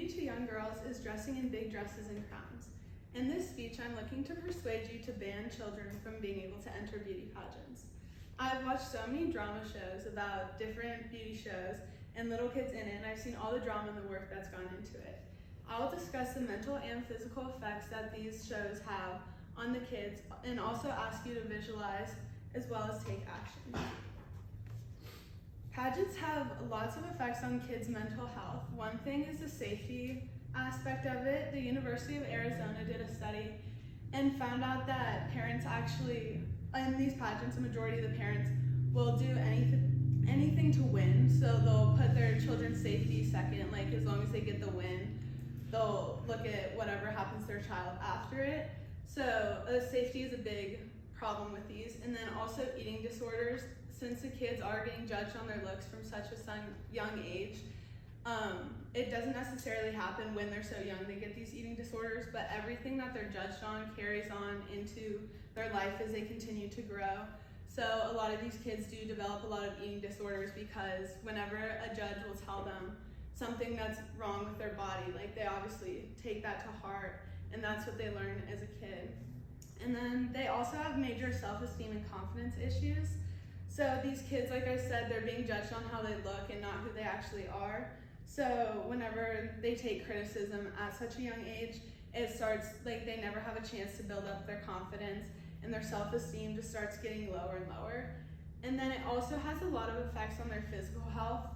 beauty to young girls is dressing in big dresses and crowns. In this speech, I'm looking to persuade you to ban children from being able to enter beauty pageants. I've watched so many drama shows about different beauty shows and little kids in it, and I've seen all the drama and the work that's gone into it. I'll discuss the mental and physical effects that these shows have on the kids and also ask you to visualize as well as take action. Pageants have lots of effects on kids' mental health. One thing is the safety aspect of it. The University of Arizona did a study and found out that parents actually, in these pageants, a majority of the parents will do anything to win. So they'll put their children's safety second, like as long as they get the win, they'll look at whatever happens to their child after it. So safety is a big problem with these. And then also eating disorders. Since the kids are getting judged on their looks from such a young age, it doesn't necessarily happen when they're so young they get these eating disorders, but everything that they're judged on carries on into their life as they continue to grow. So a lot of these kids do develop a lot of eating disorders because whenever a judge will tell them something that's wrong with their body, like they obviously take that to heart, and that's what they learn as a kid. And then they also have major self-esteem and confidence issues. So these kids, like I said, they're being judged on how they look and not who they actually are. So whenever they take criticism at such a young age, it starts, like they never have a chance to build up their confidence, and their self-esteem just starts getting lower and lower. And then it also has a lot of effects on their physical health.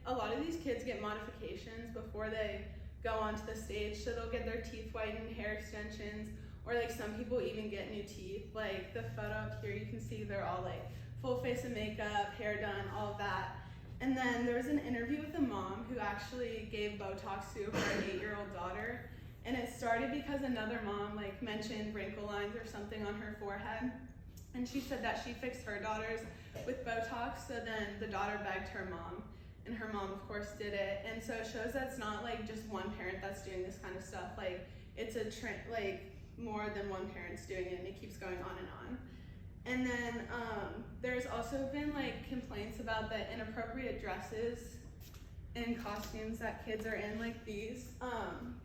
A lot of these kids get modifications before they go onto the stage. So they'll get their teeth whitened, hair extensions, or like some people even get new teeth. Like the photo up here, you can see they're all like full face of makeup, hair done, all of that. And then there was an interview with a mom who actually gave Botox to her 8-year-old daughter. And it started because another mom like mentioned wrinkle lines or something on her forehead. And she said that she fixed her daughters with Botox, so then the daughter begged her mom. And her mom, of course, did it. And so it shows that it's not like just one parent that's doing this kind of stuff. Like it's a trend, like more than one parent's doing it, and it keeps going on and on. And then there's also been like complaints about the inappropriate dresses and costumes that kids are in, like these.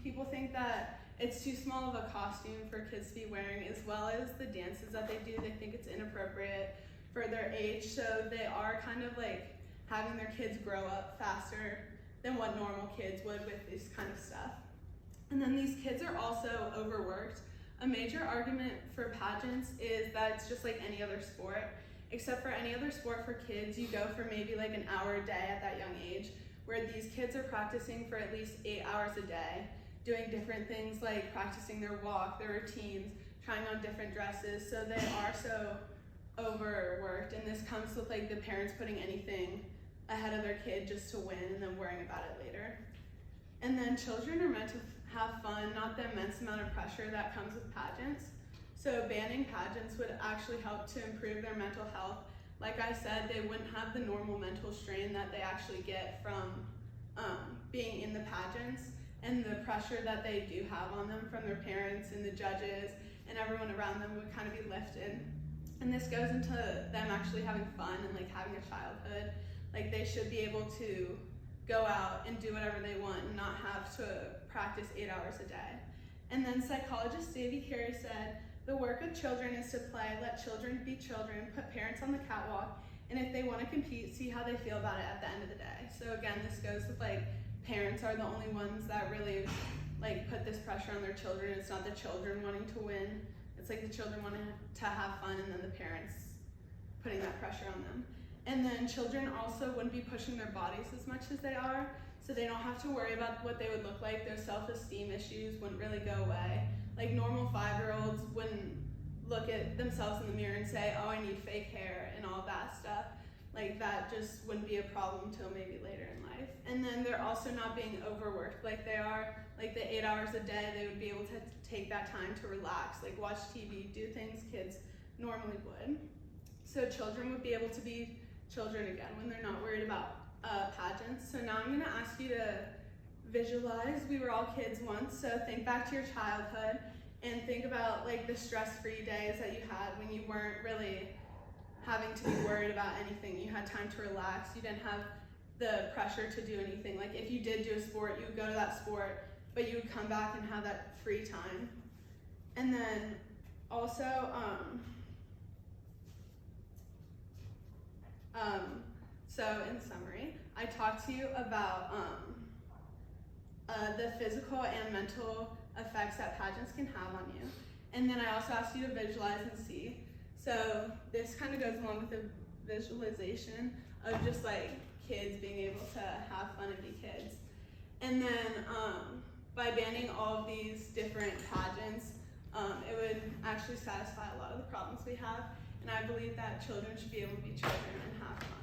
People think that it's too small of a costume for kids to be wearing, as well as the dances that they do. They think it's inappropriate for their age, so they are kind of like having their kids grow up faster than what normal kids would with this kind of stuff. And then these kids are also overworked. A major argument for pageants is that it's just like any other sport, except for any other sport for kids, you go for maybe like an hour a day at that young age, where these kids are practicing for at least 8 hours a day, doing different things like practicing their walk, their routines, trying on different dresses. So they are so overworked, and this comes with like the parents putting anything ahead of their kid just to win and then worrying about it later. And then children are meant to have fun, not the immense amount of pressure that comes with pageants. So banning pageants would actually help to improve their mental health. Like I said, they wouldn't have the normal mental strain that they actually get from being in the pageants, and the pressure that they do have on them from their parents and the judges and everyone around them would kind of be lifted. And this goes into them actually having fun and like having a childhood. Like they should be able to go out and do whatever they want and not have to practice 8 hours a day. And then psychologist Davy Carey said, "The work of children is to play, let children be children, put parents on the catwalk, and if they want to compete, see how they feel about it at the end of the day." So again, this goes with like parents are the only ones that really like put this pressure on their children. It's not the children wanting to win. It's like the children wanting to have fun, and then the parents putting that pressure on them. And then children also wouldn't be pushing their bodies as much as they are, so they don't have to worry about what they would look like. Their self-esteem issues wouldn't really go away. Like normal 5-year-olds wouldn't look at themselves in the mirror and say, "Oh, I need fake hair," and all that stuff. Like that just wouldn't be a problem until maybe later in life. And then they're also not being overworked like they are. Like the 8 hours a day, they would be able to take that time to relax, like watch TV, do things kids normally would. So children would be able to be children again when they're not worried about pageants. So now I'm gonna ask you to visualize. We were all kids once, so think back to your childhood and think about like the stress-free days that you had when you weren't really having to be worried about anything. You had time to relax. You didn't have the pressure to do anything. Like if you did do a sport, you would go to that sport, but you would come back and have that free time. And then also, so in summary, I talked to you about the physical and mental effects that pageants can have on you. And then I also asked you to visualize and see. So this kind of goes along with the visualization of just like kids being able to have fun and be kids. And then by banning all of these different pageants, it would actually satisfy a lot of the problems we have. And I believe that children should be able to be children and have fun.